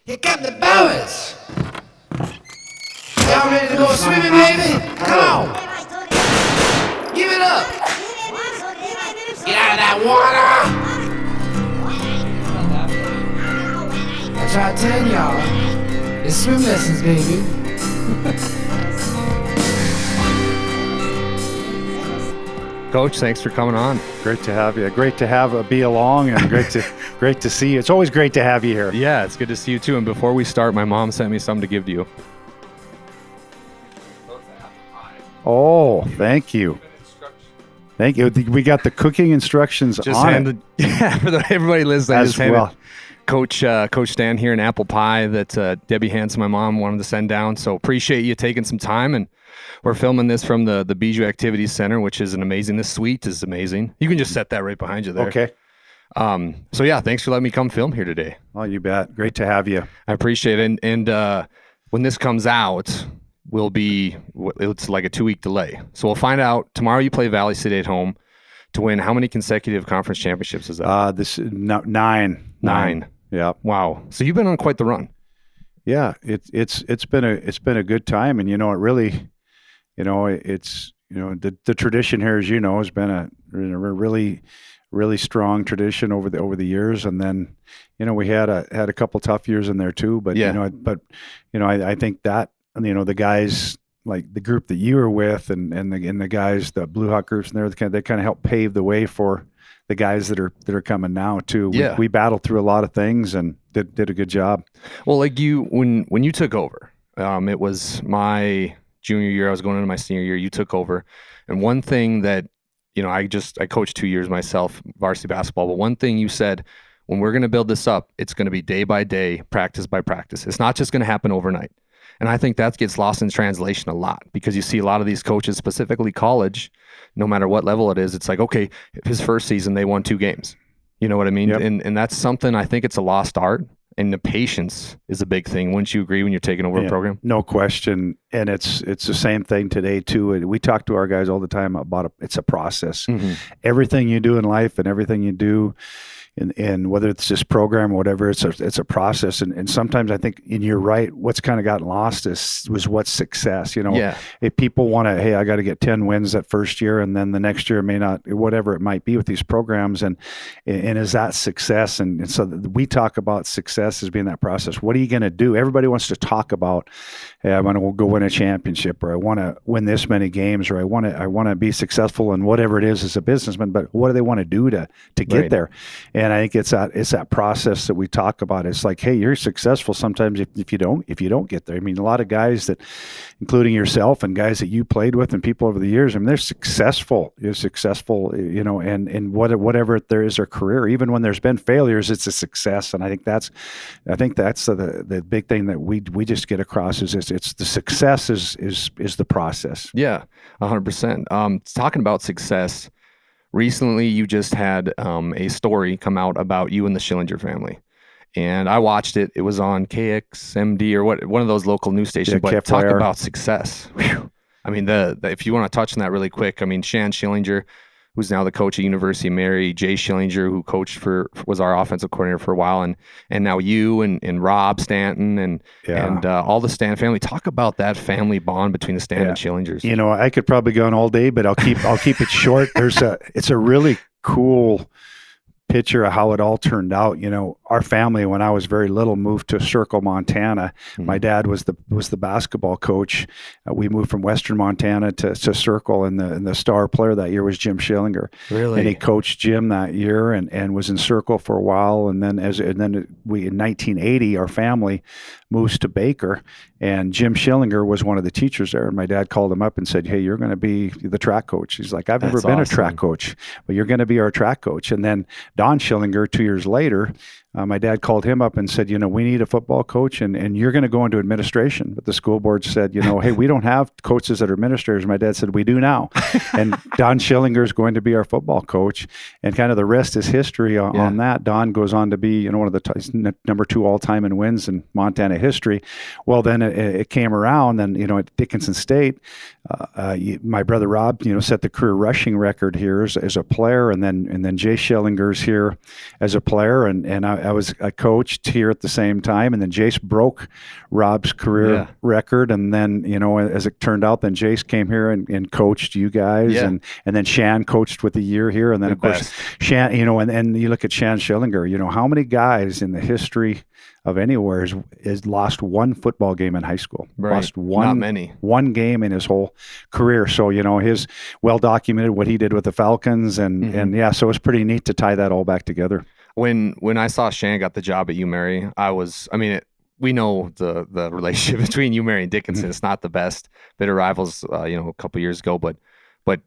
Here come the boys. Y'all ready to go swimming, baby? Come on. Give it up. Get out of that water. I try to tell y'all, it's swim lessons, baby. Coach, thanks for coming on. Great to have you. Great to have be along, and great to see you. It's always great to have you here. Yeah, it's good to see you too. And before we start, my mom sent me something to give to you. Oh, thank you. Thank you. We got the cooking instructions Just on handed, it. yeah, for everybody listening. As just handed well. Coach Stan here an apple pie that Debbie hands to my mom, wanted to send down. So appreciate you taking some time. And we're filming this from the Bijou Activities Center, which is an amazing. This suite is amazing. You can just set that right behind you there. Okay. So yeah, thanks for letting me come film here today. Oh, you bet. Great to have you. I appreciate it. And when this comes out, it's like a 2-week delay. So we'll find out tomorrow. You play Valley City at home to win. How many consecutive conference championships is that? This nine. Yeah. Wow. So you've been on quite the run. Yeah. It's been a good time, and it really, it's the tradition here, as you know, has been a really strong tradition over the years, and then we had a couple tough years in there too. But yeah. I think that the guys, like the group that you were with, and the guys, the Bluehawk groups, and they kind of helped pave the way for the guys that are coming now too. Yeah. We battled through a lot of things and did a good job. Well, like when you took over, it was my junior year. I was going into my senior year. You took over, and one thing that I coached 2 years myself, varsity basketball. But one thing you said, when we're going to build this up, it's going to be day by day, practice by practice. It's not just going to happen overnight. And I think that gets lost in translation a lot, because you see a lot of these coaches, specifically college, no matter what level it is, it's like, okay, his first season, they won 2 games. You know what I mean? Yep. And that's something, I think it's a lost art. And the patience is a big thing. Wouldn't you agree when you're taking over a program? No question. And it's the same thing today too. We talk to our guys all the time about it's a process. Mm-hmm. Everything you do in life and everything you do in whether it's this program or whatever, it's a process. And sometimes I think, and you're right, what's kind of gotten lost was what's success. Yeah. If people want to, hey, I got to get 10 wins that first year, and then the next year may not, whatever it might be with these programs, and is that success? And so we talk about success as being that process. What are you going to do? Everybody wants to talk about, hey, I want to go win a championship, or I want to win this many games, or I want to be successful in whatever it is as a businessman. But what do they want to do to get right there? And I think it's that process that we talk about. It's like, hey, you're successful sometimes if you don't get there. I mean, a lot of guys that, including yourself and guys that you played with and people over the years, I mean, they're successful. You're successful, and whatever there is their career. Even when there's been failures, it's a success. And I think that's the big thing that we just get across is it's the success is the process. Yeah, 100%. Talking about success. Recently, you just had a story come out about you and the Schillinger family, and I watched it. It was on KXMD or one of those local news stations. Yeah, but talk about success. Whew. I mean, if you want to touch on that really quick, I mean, Shan Schillinger, who's now the coach at University of Mary, Jay Schillinger, who was our offensive coordinator for a while, and now you and Rob Stanton and all the Stanton family. Talk about that family bond between the Stanton and Schillingers. I could probably go on all day, but I'll keep it short. It's a really cool picture of how it all turned out. Our family, when I was very little, moved to Circle, Montana. Mm-hmm. My dad was the basketball coach. We moved from Western Montana to Circle, and the star player that year was Jim Schillinger. Really? And he coached Jim that year and was in Circle for a while. And then we in 1980, our family moves to Baker, and Jim Schillinger was one of the teachers there. And my dad called him up and said, "Hey, you're going to be the track coach." He's like, "I've never been a track coach, but you're going to be our track coach." And then Don Schillinger, 2 years later, my dad called him up and said, we need a football coach, and you're going to go into administration. But the school board said, hey, we don't have coaches that are administrators. My dad said, we do now. And Don Schillinger is going to be our football coach. And kind of the rest is history on that. Don goes on to be one of the number 2 all-time in wins in Montana history. Well, then it came around, and, at Dickinson State, my brother Rob, set the career rushing record here as a player, and then Jay Schillinger's here as a player, and I was a coach here at the same time, and then Jace broke Rob's career record, and then as it turned out, then Jace came here and coached you guys, and then Shan coached with a year here, and then of course Shan, and you look at Shan Schillinger, how many guys in the history of anywhere is lost one football game in high school. Right. Lost one, not many. One game in his whole career. So, his well documented what he did with the Falcons and so it was pretty neat to tie that all back together. When I saw Shan got the job at UMary, we know the relationship between UMary and Dickinson. It's not the best. Bitter rivals, a couple years ago, but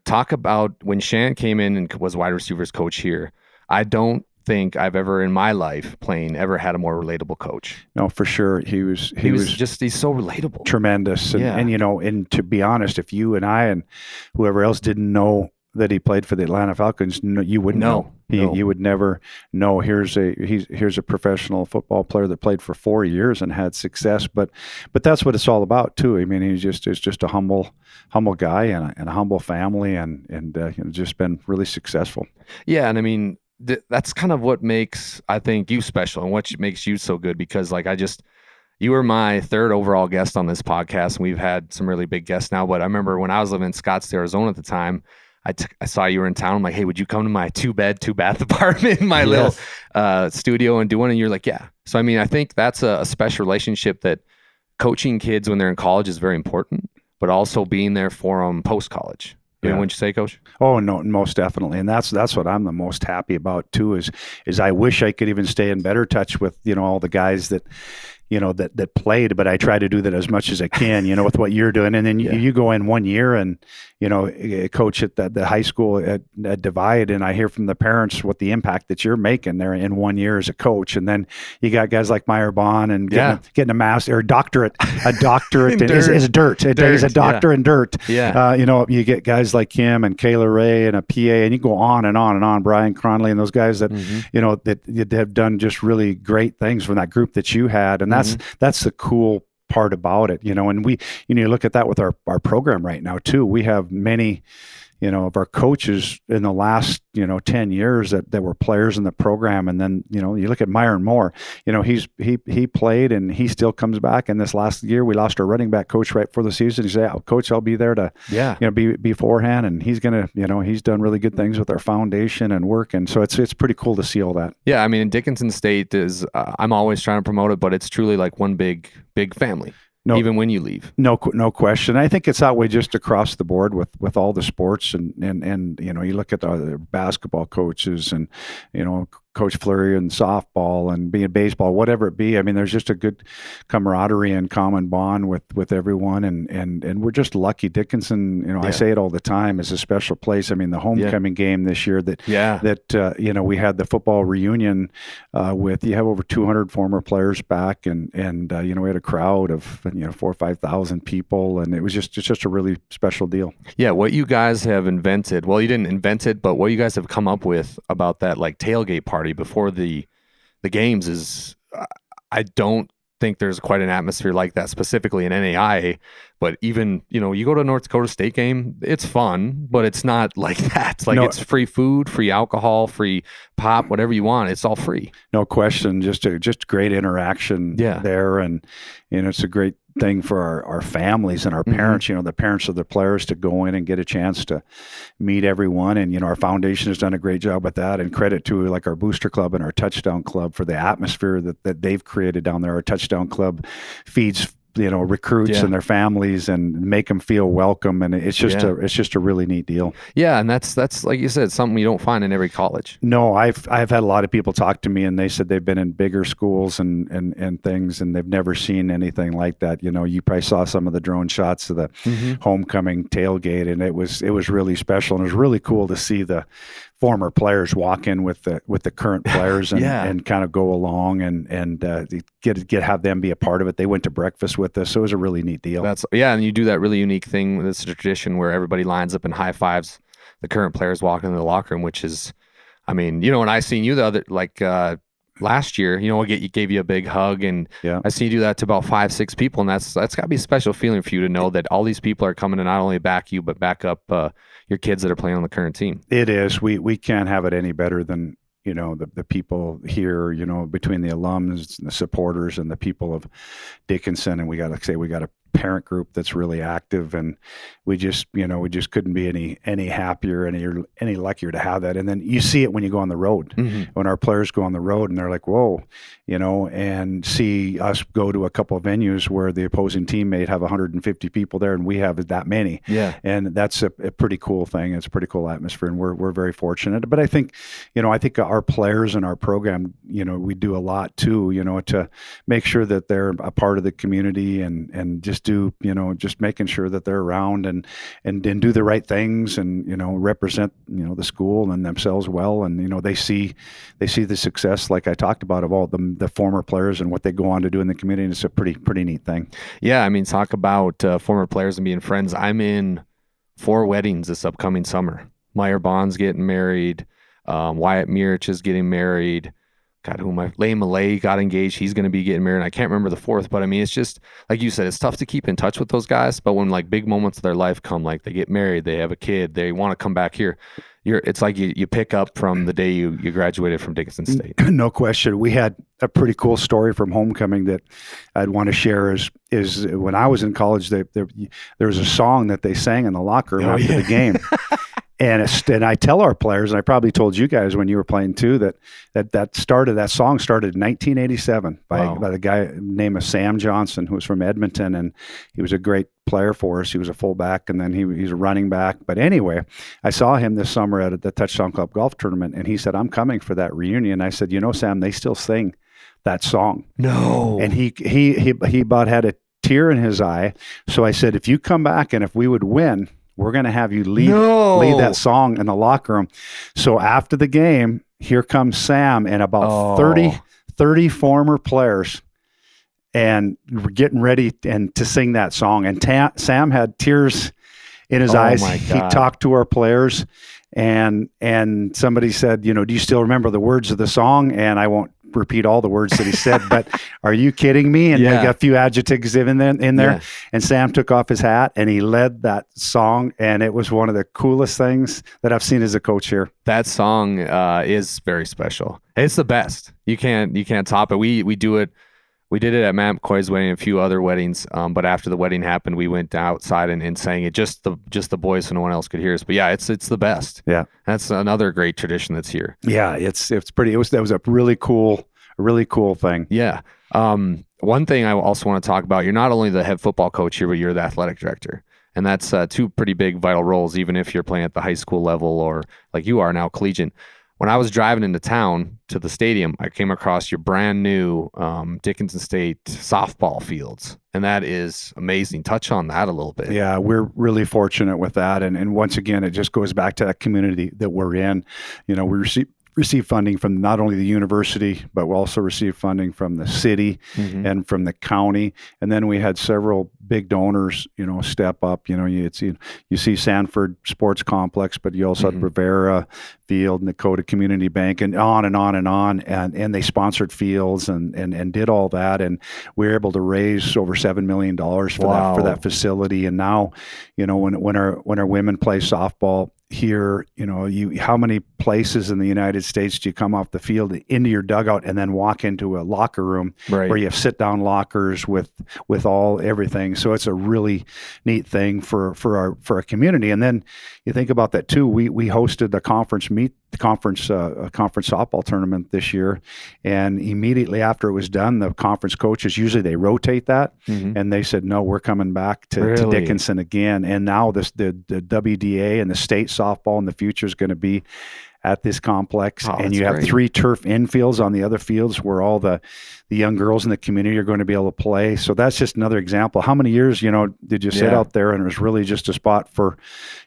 talk about when Shan came in and was wide receivers coach here. I don't think I've ever in my life ever had a more relatable coach. No, for sure. He's so relatable. Tremendous. And to be honest, if you and I and whoever else didn't know that he played for the Atlanta Falcons, you wouldn't know. You would never know. Here's a professional football player that played for 4 years and had success. But that's what it's all about too. I mean, he's just a humble guy and a humble family and just been really successful. Yeah, and I mean, that's kind of what makes, I think, you special and what makes you so good, because you were my third overall guest on this podcast, and we've had some really big guests now. But I remember when I was living in Scottsdale, Arizona at the time, I saw you were in town. I'm like, hey, would you come to my 2-bed, 2-bath apartment in my little studio and do one? And you're like, yeah. So, I mean, I think that's a special relationship that coaching kids when they're in college is very important, but also being there for them post-college. Wouldn't you say, Coach? Oh, no, most definitely. And that's what I'm the most happy about too, is I wish I could even stay in better touch with, all the guys that played, but I try to do that as much as I can, with what you're doing. And then you go in 1 year and, coach at the high school at Divide, and I hear from the parents what the impact that you're making there in 1 year as a coach. And then you got guys like Meyer Bond and getting a master or doctorate. A doctorate is dirt. He's a doctor in dirt. Yeah. You get guys like him and Kayla Ray and a PA, and you go on and on and on. Brian Cronley and those guys that, that have done just really great things from that group that you had. And that's the cool part about it, and we, you look at that with our program right now too. We have many, of our coaches in the last, 10 years that were players in the program. And then, you look at Myron Moore, he played and he still comes back. And this last year we lost our running back coach right before the season. He said, Coach, I'll be there to, be beforehand. And he's going to, he's done really good things with our foundation and work. And so it's pretty cool to see all that. Yeah. I mean, Dickinson State is, I'm always trying to promote it, but it's truly like one big family. No, even when you leave. No question. I think it's that way just across the board with all the sports and you look at the basketball coaches and, Coach Fleury and softball and being baseball, whatever it be. I mean, there's just a good camaraderie and common bond with everyone. And we're just lucky. Dickinson, I say it all the time, is a special place. I mean, the homecoming game this year that we had the football reunion you have over 200 former players back and we had a crowd of, 4,000 or 5,000 people. And it was just a really special deal. Yeah. What you guys have invented, well, you didn't invent it, but what you guys have come up with about that like tailgate party before the games is, I don't think there's quite an atmosphere like that specifically in NAIA, but even, you go to a North Dakota State game, it's fun, but it's not like that. It's like it's free food, free alcohol, free pop, whatever you want. It's all free. No question. Just great interaction there. And, it's a great thing for our families and our parents, the parents of the players to go in and get a chance to meet everyone. And, our foundation has done a great job with that, and credit to like our booster club and our touchdown club for the atmosphere that they've created down there. Our touchdown club feeds recruits and their families and make them feel welcome. And it's just a really neat deal. Yeah. And that's like you said, something you don't find in every college. No, I've had a lot of people talk to me and they said they've been in bigger schools and things, and they've never seen anything like that. You probably saw some of the drone shots of the homecoming tailgate, and it was really special. And it was really cool to see the former players walk in with the current players and kind of go along and have them be a part of it. They went to breakfast with us, so it was a really neat deal. And you do that really unique thing. It's a tradition where everybody lines up and high fives the current players walking into the locker room, which is, I mean, when I seen you the other last year, I gave you a big hug, and I seen you do that to about 5-6 people, and that's got to be a special feeling for you to know that all these people are coming to not only back you, but back up your kids that are playing on the current team. It is. We can't have it any better than the people here, between the alums and the supporters and the people of Dickinson. And we got a parent group that's really active, and we just couldn't be any happier, any luckier to have that. And then you see it when you go on the road, when our players go on the road and they're like, whoa, and see us go to a couple of venues where the opposing team may have 150 people there and we have that many. Yeah. And that's a pretty cool thing. It's a pretty cool atmosphere, and we're very fortunate. But I think our players and our program, we do a lot too, to make sure that they're a part of the community, and just making sure that they're around and do the right things, and represent the school and themselves well, and they see the success, like I talked about, of all the former players and what they go on to do in the community. And it's a pretty neat thing. Yeah, I mean, talk about former players and being friends. I'm in 4 weddings this upcoming summer. Meyer Bond's getting married. Wyatt Mirich is getting married. God, Lane Millay got engaged. He's going to be getting married. I can't remember the 4th, but I mean, it's just like you said, it's tough to keep in touch with those guys. But when like big moments of their life come, like they get married, they have a kid, they want to come back here. It's like you pick up from the day you graduated from Dickinson State. No question. We had a pretty cool story from homecoming that I'd want to share. Is when I was in college, there was a song that they sang in the locker room after the game. And I tell our players, and I probably told you guys when you were playing too, that song started in 1987 by the guy named Sam Johnson, who was from Edmonton, and he was a great player for us. He was a fullback, and then he's a running back. But anyway, I saw him this summer at the Touchdown Club golf tournament, and he said, "I'm coming for that reunion." I said, Sam, they still sing that song. No. And he about had a tear in his eye. So I said, if you come back and if we would win, we're going to have you lead that song in the locker room. So after the game, here comes Sam and about 30 former players, and we're getting ready to sing that song. And Sam had tears in his eyes. He talked to our players, and somebody said, do you still remember the words of the song? And I won't repeat all the words that he said, but are you kidding me? And they got a few adjectives in there. Yeah. And Sam took off his hat and he led that song, and it was one of the coolest things that I've seen as a coach here. That song is very special. It's the best. You can't top it. We do it. We did it at Matt McCoy's wedding and a few other weddings. But after the wedding happened, we went outside and sang it, just the boys, so no one else could hear us. But yeah, it's the best. Yeah. That's another great tradition that's here. Yeah. It's pretty, that was a really cool thing. Yeah. One thing I also want to talk about, you're not only the head football coach here, but you're the athletic director. And that's 2 pretty big vital roles, even if you're playing at the high school level or like you are now, collegiate. When I was driving into town to the stadium, I came across your brand new Dickinson State softball fields, and that is amazing. Touch on that a little bit. Yeah, we're really fortunate with that, and once again, it just goes back to that community that we're in. We receive funding from not only the university, but we also receive funding from the city and from the county. And then we had several big donors, step up. You see Sanford Sports Complex, but you also had Rivera Field, Nakota Community Bank, and on and on and on. And they sponsored fields and did all that. And we were able to raise over $7 million for that facility. And now, when our women play softball here, how many places in the United States do you come off the field into your dugout and then walk into a locker room where you have sit down lockers with everything? So it's a really neat thing for our community. And then you think about that too. We hosted a conference softball tournament this year, and immediately after it was done, the conference coaches, usually they rotate that, and they said, no, we're coming back to Dickinson again. And now the WDA and the state softball in the future is going to be at this complex, and you have 3 turf infields on the other fields where all the young girls in the community are going to be able to play. So that's just another example. How many years, did you sit out there and it was really just a spot for,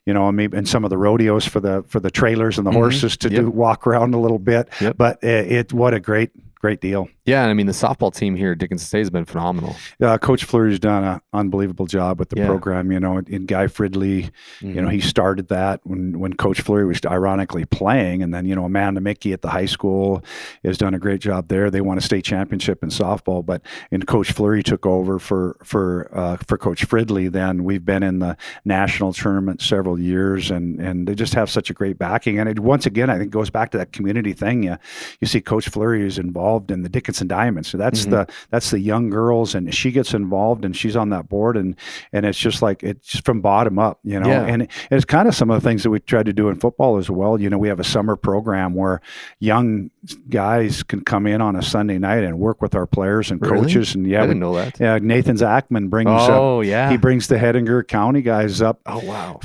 maybe and some of the rodeos for the trailers and the horses to walk around a little bit. But what a great great deal. Yeah, and I mean the softball team here at Dickinson State has been phenomenal. Coach Fleury's done an unbelievable job with the Yeah. program. And Guy Fridley, he started that when Coach Fleury was ironically playing, and then Amanda Mickey at the high school has done a great job there. They won a state championship in softball, and Coach Fleury took over for Coach Fridley. Then we've been in the national tournament several years, and they just have such a great backing. And it, once again, I think goes back to that community thing. You see, Coach Fleury is involved in the Dickinson Diamonds, so that's the young girls, and she gets involved, and she's on that board, and it's just like it's just from bottom up, and it's kind of some of the things that we try to do in football as well. We have a summer program where young guys can come in on a Sunday night and work with our players and coaches. And I didn't know that. Yeah, Nathan Zachman brings he brings the Hettinger County guys up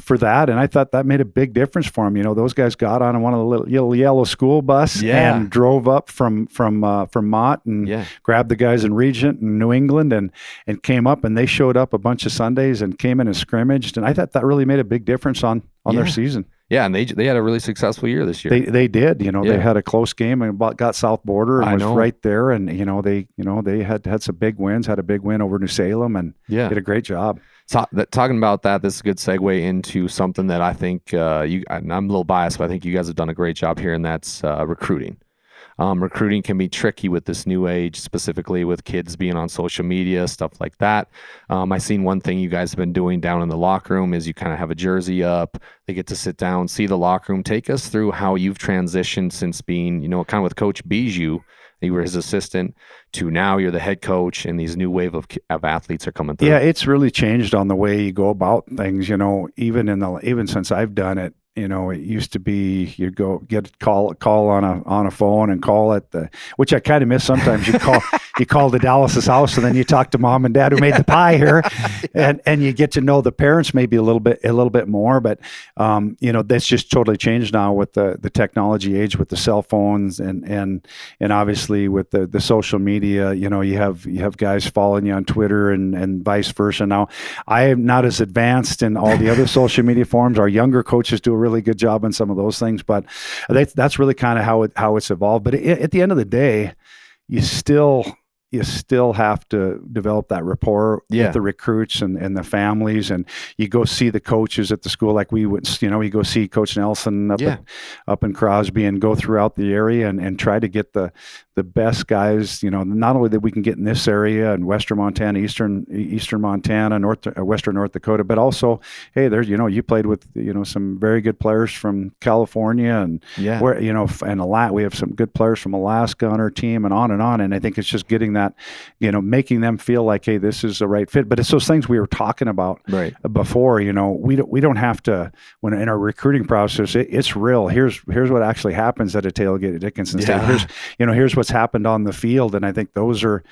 for that, and I thought that made a big difference for him. Those guys got on one of the little yellow school bus and drove up from Mott and grabbed the guys in Regent and New England and came up, and they showed up a bunch of Sundays and came in and scrimmaged, and I thought that really made a big difference on their season. Yeah, and they had a really successful year this year. They did. They had a close game and got South Border and was right there, and they had some big wins. Had a big win over New Salem, and did a great job. Talking about that, this is a good segue into something that I think and I'm a little biased, but I think you guys have done a great job here, and that's recruiting. Recruiting can be tricky with this new age, specifically with kids being on social media, stuff like that. I seen one thing you guys have been doing down in the locker room is you kind of have a jersey up. They get to sit down, see the locker room. Take us through how you've transitioned since being, kind of with Coach Bijou, you were his assistant, to now you're the head coach, and these new wave of athletes are coming through. Yeah, it's really changed on the way you go about things. Even since I've done it. It used to be you'd go get a call on a phone and call it, which I kind of miss sometimes. You call the Dallas's house, and then you talk to mom and dad who made the pie here, and you get to know the parents maybe a little bit more. But that's just totally changed now with the technology age, with the cell phones and obviously with the social media. You have guys following you on Twitter and vice versa. Now I am not as advanced in all the other social media forms. Our younger coaches do a really good job on some of those things, but that's really kind of how it's evolved. But at the end of the day, you still have to develop that rapport with the recruits and the families, and you go see the coaches at the school, like we would, you go see Coach Nelson up in Crosby and go throughout the area and try to get the best guys, not only that we can get in this area in Western Montana, Eastern Montana, Western North Dakota, but also, hey, there's, you played with, some very good players from California and where, and we have some good players from Alaska on our team and on. And I think it's just getting that, making them feel like, hey, this is the right fit. But it's those things we were talking about before, we don't have to, when in our recruiting process, it's real. Here's what actually happens at a tailgate at Dickinson State. Here's what's happened on the field. And I think those are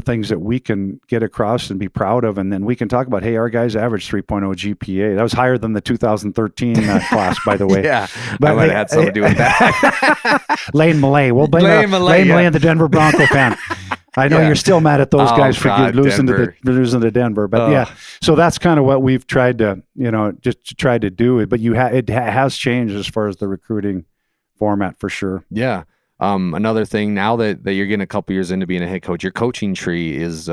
things that we can get across and be proud of. And then we can talk about, hey, our guys averaged 3.0 GPA. That was higher than the 2013 class, by the way. But I might have had something to do with that. Lane Millay. We'll blame Lane Millay and the Denver Bronco fan. I know you're still mad at those guys for losing to Denver, but so that's kind of what we've tried to, just to try to do it. But it has changed as far as the recruiting format for sure. Yeah. Another thing, now that you're getting a couple years into being a head coach, your coaching tree is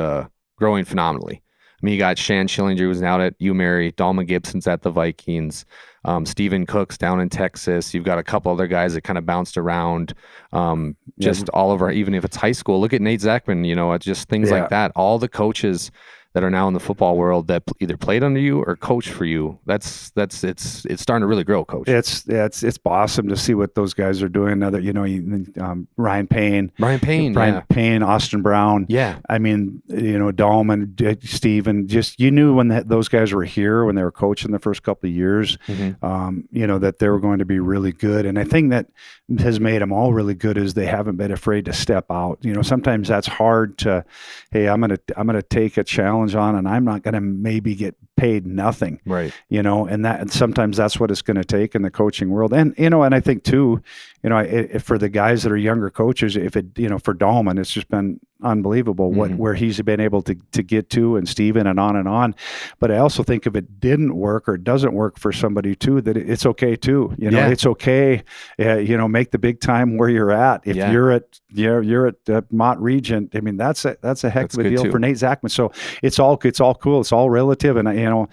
growing phenomenally. I mean, you got Shan Schillinger, who's now at UMary, Dalma Gibson's at the Vikings, Stephen Cook's down in Texas. You've got a couple other guys that kind of bounced around. Just all over, even if it's high school. Look at Nate Zachman, just things like that. All the coaches that are now in the football world that either played under you or coached for you. It's starting to really grow, Coach. It's awesome to see what those guys are doing. Now that Ryan Payne, Austin Brown. Yeah, I mean, Dahlman, Steven. Just you knew when those guys were here, when they were coaching the first couple of years, that they were going to be really good. And I think that has made them all really good is they haven't been afraid to step out. Sometimes that's hard to, hey, I'm gonna take a challenge on, and I'm not going to maybe get paid nothing, right? And sometimes that's what it's going to take in the coaching world. And and I think too, for the guys that are younger coaches, if it for Dahlman, it's just been unbelievable where he's been able to get to, and Steven and on and on. But I also think if it didn't work or it doesn't work for somebody too, that it's okay too. It's okay. Make the big time where you're at. If you're at Mott Regent, I mean, that's a heck of a deal for Nate Zachman. So it's all cool. It's all relative. And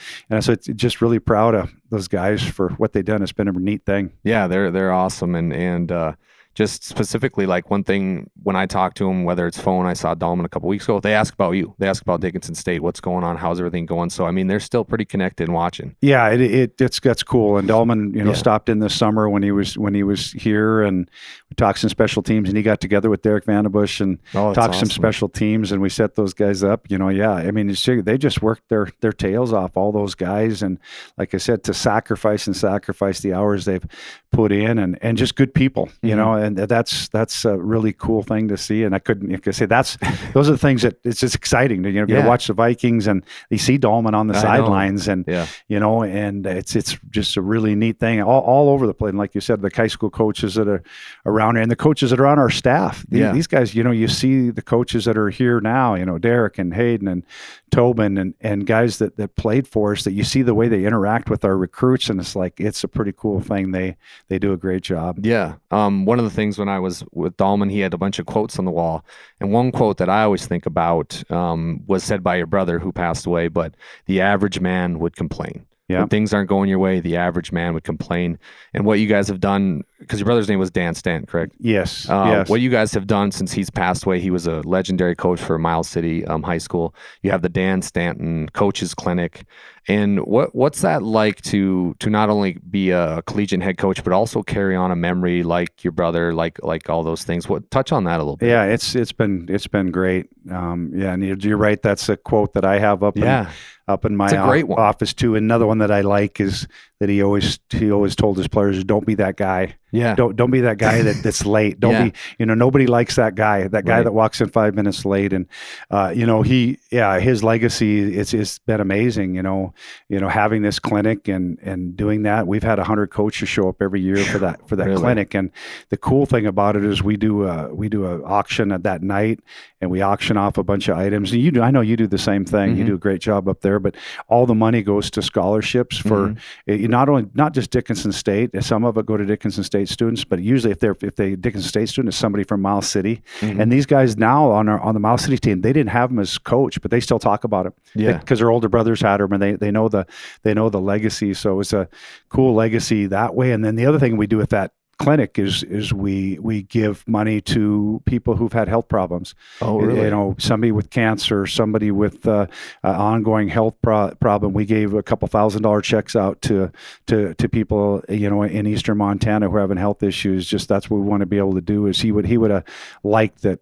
so it's just really proud of those guys for what they've done. It's been a neat thing. Yeah, they're awesome. And just specifically, like one thing when I talk to them, whether it's phone, I saw Dahlman a couple weeks ago, they ask about you. They ask about Dickinson State. What's going on? How's everything going? So, I mean, they're still pretty connected and watching. Yeah, that's cool. And Dahlman, stopped in this summer when he was here, and we talked some special teams, and he got together with Derek Vandenbush and talked some special teams, and we set those guys up. I mean, they just worked their tails off, all those guys, and like I said, to sacrifice the hours they've put in, and just good people, and that's a really cool thing to see. And I could say those are the things that it's just exciting to to watch the Vikings, and you see Dahlman on the sidelines, and and it's just a really neat thing all over the place. And like you said, the high school coaches that are around here and the coaches that are on our staff, these guys, you see the coaches that are here now, Derek and Hayden and Tobin and guys that played for us, that you see the way they interact with our recruits, and it's a pretty cool thing. They do a great job. Yeah. One of the things when I was with Dahlman, he had a bunch of quotes on the wall, and one quote that I always think about was said by your brother who passed away, but the average man would complain. When things aren't going your way, the average man would complain. And what you guys have done, because your brother's name was Dan Stanton, correct? Yes. What you guys have done since he's passed away, he was a legendary coach for Miles City High School. You have the Dan Stanton Coaches Clinic. And what's that like to not only be a collegiate head coach, but also carry on a memory like your brother, like all those things? Touch on that a little bit. Yeah, it's been great. And you're right. That's a quote that I have up in my office too. Another one that I like is that he always told his players, don't be that guy. Yeah. Don't be that guy that's late. Don't be, nobody likes that guy that walks in 5 minutes late. And, his legacy, it's been amazing, having this clinic and doing that. We've had 100 coaches show up every year for that really? Clinic. And the cool thing about it is we do a auction at that night, and we auction off a bunch of items. And I know you do the same thing. Mm-hmm. You do a great job up there, but all the money goes to scholarships for not just Dickinson State. Some of it go to Dickinson State students, but usually if they Dickinson State student is somebody from Miles City. Mm-hmm. And these guys now on the Miles City team, they didn't have him as coach, but they still talk about him because their older brothers had him, and they know the legacy. So it's a cool legacy that way. And then the other thing we do with that clinic is we give money to people who've had health problems. Oh, really? Somebody with cancer, somebody with an ongoing health problem. We gave a couple $1,000 checks out to people, in Eastern Montana who are having health issues. Just that's what we want to be able to do. Is he would have liked that.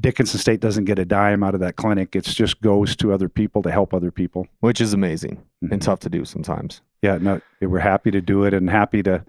Dickinson State doesn't get a dime out of that clinic. It just goes to other people to help other people, which is amazing and tough to do sometimes. Yeah, no, we're happy to do it and happy to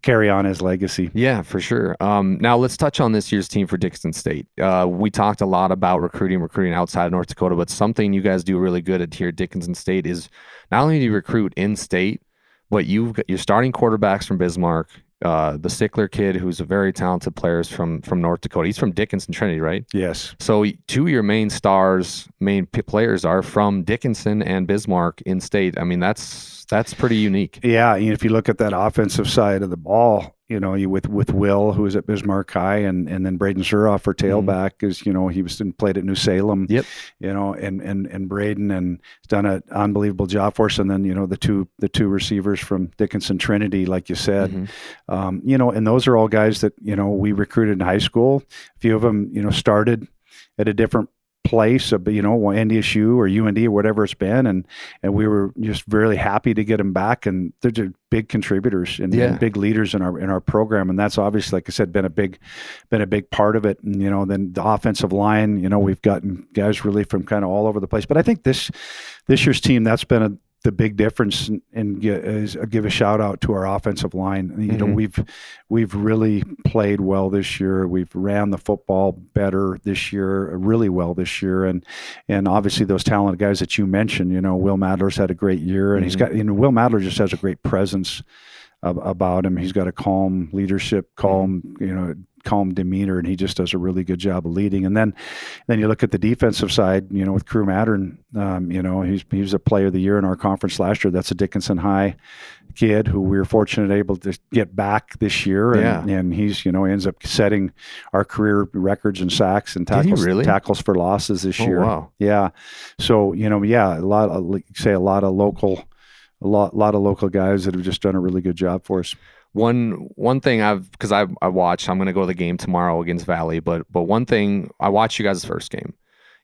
carry on his legacy. Yeah, for sure. Now let's touch on this year's team for Dickinson State. We talked a lot about recruiting outside of North Dakota, but something you guys do really good here at Dickinson State is not only do you recruit in state, but you're starting quarterbacks from Bismarck. The Stickler kid, who's a very talented player, is from North Dakota. He's from Dickinson Trinity, right? Yes. So two of your main players are from Dickinson and Bismarck in state. I mean, that's pretty unique. Yeah, if you look at that offensive side of the ball, you with Will, who was at Bismarck High, and then Braden Zuroff for tailback is, he played at New Salem. Yep. And Braden and has done an unbelievable job for us. And then, the two receivers from Dickinson Trinity, like you said, and those are all guys that, we recruited in high school. A few of them, started at a different place, NDSU or UND or whatever it's been, and we were just really happy to get them back, and they're just big contributors and big leaders in our program, and that's obviously, like I said, been a big part of it. And then the offensive line, we've gotten guys really from kind of all over the place. But I think this year's team, that's been the big difference, and give a shout out to our offensive line. We've really played well this year. We've ran the football better this year, really well this year, and obviously those talented guys that you mentioned. Will Madler's had a great year, and he's got. Will Madler just has a great presence about him. He's got a calm leadership, calm demeanor, and he just does a really good job of leading. And then you look at the defensive side, with Crew Mattern, he was a player of the year in our conference last year. That's a Dickinson High kid who we were fortunate able to get back this year. And he's, ends up setting our career records in sacks and tackles for losses this year. Wow. Yeah. So, a lot of local guys that have just done a really good job for us. One thing because I watched, I'm going to go to the game tomorrow against Valley, but one thing, I watched you guys' first game.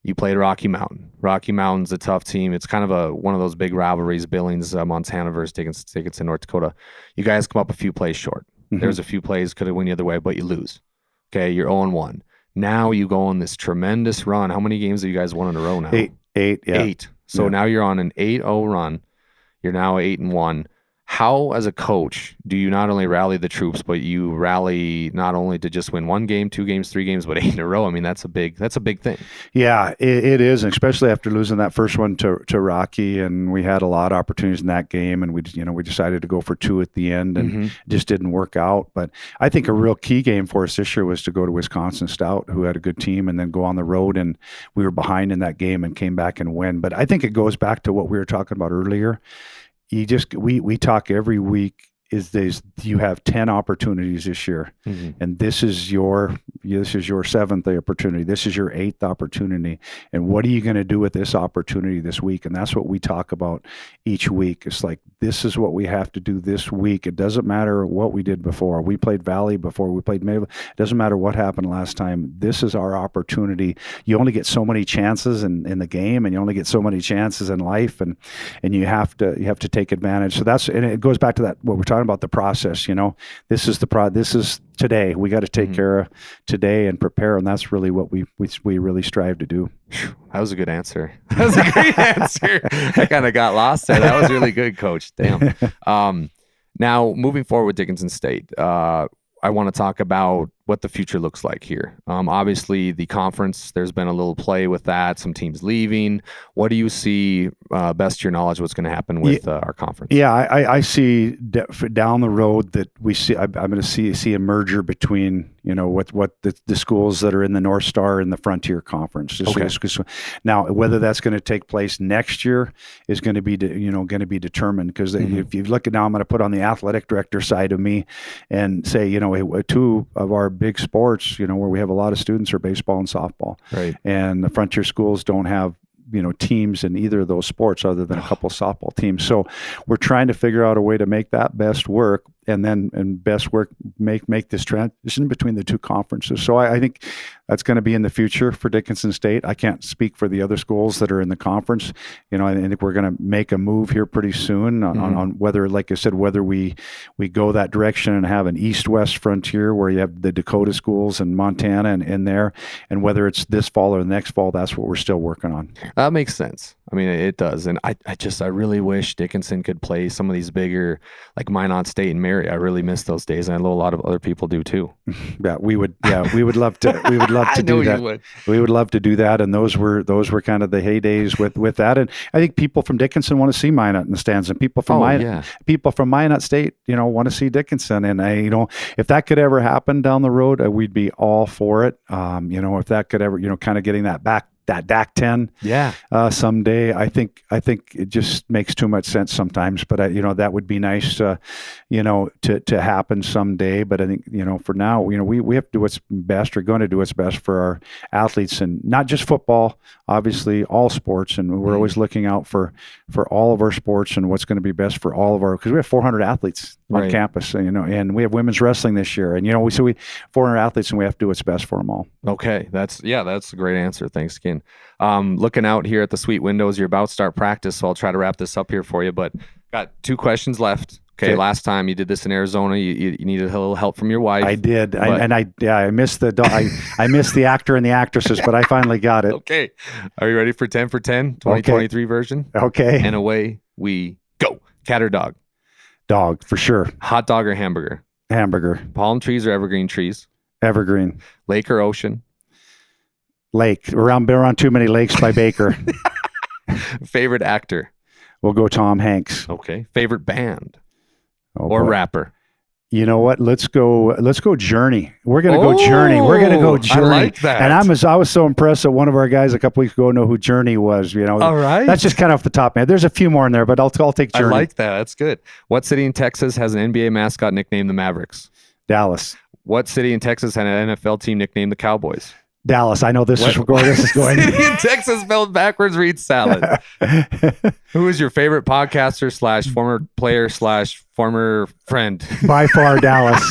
You played Rocky Mountain. Rocky Mountain's a tough team. It's kind of one of those big rivalries, Billings, Montana versus Dickinson, North Dakota. You guys come up a few plays short. Mm-hmm. There's a few plays, could have went the other way, but you lose. Okay, you're 0-1. Now you go on this tremendous run. How many games have you guys won in a row now? Eight, yeah. 8. So now you're on an 8-0 run. You're now 8-1. How, as a coach, do you not only rally the troops, but you rally not only to just win 1 game, 2 games, 3 games, but 8 in a row? I mean, that's a big thing. Yeah, it is, and especially after losing that first one to Rocky, and we had a lot of opportunities in that game, and we decided to go for 2 at the end, and it just didn't work out. But I think a real key game for us this year was to go to Wisconsin Stout, who had a good team, and then go on the road, and we were behind in that game and came back and win. But I think it goes back to what we were talking about earlier. We talk every week you have 10 opportunities this year, and this is your 7th opportunity. This is your 8th opportunity, and what are you going to do with this opportunity this week? And that's what we talk about each week. It's like, this is what we have to do this week. It doesn't matter what we did before. We played Valley before. We played Mayville. It doesn't matter what happened last time. This is our opportunity. You only get so many chances in the game, and you only get so many chances in life, and you have to take advantage. So and it goes back to that what we're talking about, the process. This is today. We got to take care of today and prepare, and that's really what we really strive to do. That was a good answer. That was a great answer. I kind of got lost there. That was really good, Coach. Damn. Now, moving forward with Dickinson State, I want to talk about what the future looks like here. Obviously, the conference, there's been a little play with that, some teams leaving. What do you see, best to your knowledge, what's going to happen with our conference? Yeah, I see down the road that I'm going to see a merger between, what the schools that are in the North Star and the Frontier Conference. Okay. Now, whether that's going to take place next year is going to be determined, because if you look at now, I'm going to put on the athletic director side of me and say, 2 of our big sports, where we have a lot of students, are baseball and softball. Right. And the Frontier schools don't have teams in either of those sports other than a couple softball teams. So we're trying to figure out a way to make that best work, and best work make this transition between the 2 conferences. So I think that's going to be in the future for Dickinson State. I can't speak for the other schools that are in the conference. I think we're going to make a move here pretty soon on whether, like I said, whether we go that direction and have an east-west frontier where you have the Dakota schools and Montana and in there, and whether it's this fall or the next fall, that's what we're still working on. That makes sense. I mean, it does. And I really wish Dickinson could play some of these bigger, like Minot State and Mary. I really miss those days, and I know a lot of other people do too. Yeah, we would love to. We would love to do that. We would love to do that, and those were kind of the heydays with that. And I think people from Dickinson want to see Minot in the stands, and people from Minot State, want to see Dickinson. And if that could ever happen down the road, we'd be all for it. If that could ever, kind of getting that back. That DAC 10 someday. I think it just makes too much sense sometimes, but that would be nice to happen someday. But I think for now, we have to do what's best, or going to do what's best for our athletes, and not just football, obviously all sports. And we're always looking out for all of our sports and what's going to be best for all of because we have 400 athletes on campus, and we have women's wrestling this year, and we 400 athletes, and we have to do what's best for them all. Okay, that's a great answer. Thanks again. Looking out here at the sweet windows, you're about to start practice, so I'll try to wrap this up here for you, but got 2 questions left. Okay. Last time you did this in Arizona, you needed a little help from your wife. I did. I missed I missed the actor and the actresses, but I finally got it. Okay. Are you ready for 10 for 10, 2023 version? Okay. And away we go. Cat or dog? Dog, for sure. Hot dog or hamburger? Hamburger. Palm trees or evergreen trees? Evergreen. Lake or ocean? Lake. Been around too many lakes by Baker. Favorite actor? We'll go Tom Hanks. Okay. Favorite band? Or rapper? You know what? Let's go Journey. We're going to go Journey. We're going to go Journey. I like that. And I was so impressed that one of our guys a couple weeks ago know who Journey was. All right. That's just kind of off the top, man. There's a few more in there, but I'll take Journey. I like that. That's good. What city in Texas has an NBA mascot nicknamed the Mavericks? Dallas. What city in Texas had an NFL team nicknamed the Cowboys? Dallas. I know this is where this is going. City in Texas spelled backwards reads salad. Who is your favorite podcaster / former player / former friend? By far, Dallas.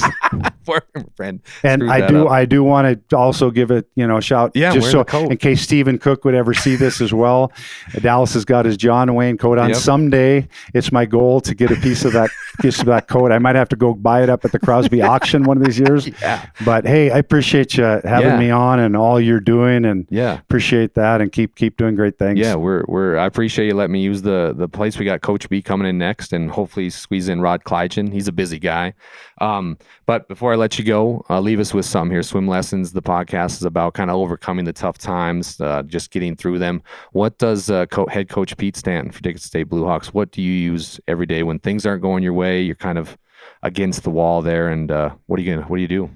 Former friend. And I do want to also give it, a shout. Yeah, just so in case Stephen Cook would ever see this as well. Dallas has got his John Wayne coat on. Yep. Someday, it's my goal to get a piece of that coat. I might have to go buy it up at the Crosby auction one of these years. Yeah. But hey, I appreciate you having me on and all you're doing, and appreciate that, and keep doing great things. Yeah, I appreciate you letting me use the place. We got Coach B coming in next, and hopefully squeeze in Rod Kleichen. He's a busy guy. But before I let you go, leave us with some here. Swim Lessons, the podcast, is about kind of overcoming the tough times, just getting through them. What does head coach Pete Stanton for Dickinson State Bluehawks, what do you use every day when things aren't going your way? You're kind of against the wall there, and what do you do?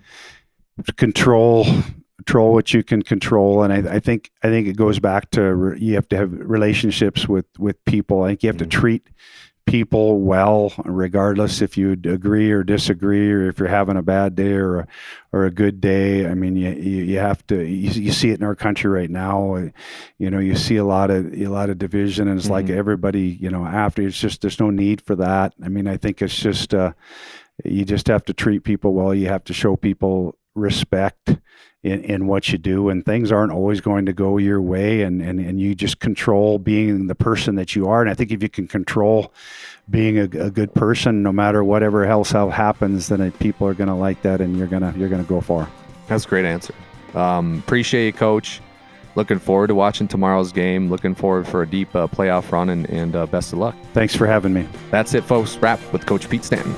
Control what you can control, and I think it goes back to you have to have relationships with people. I think you have to treat people well, regardless if you agree or disagree, or if you're having a bad day or a good day. I mean, you have to. You see it in our country right now. You see a lot of division, and it's like everybody. After it's just there's no need for that. I mean, I think it's just you just have to treat people well. You have to show people respect in what you do, and things aren't always going to go your way, and you just control being the person that you are. And I think if you can control being a good person, no matter whatever else happens, then people are going to like that, and you're gonna go far. That's a great answer. Appreciate you, Coach. Looking forward to watching tomorrow's game. Looking forward for a deep playoff run, and best of luck. Thanks for having me. That's it, folks. Wrap with Coach Pete Stanton.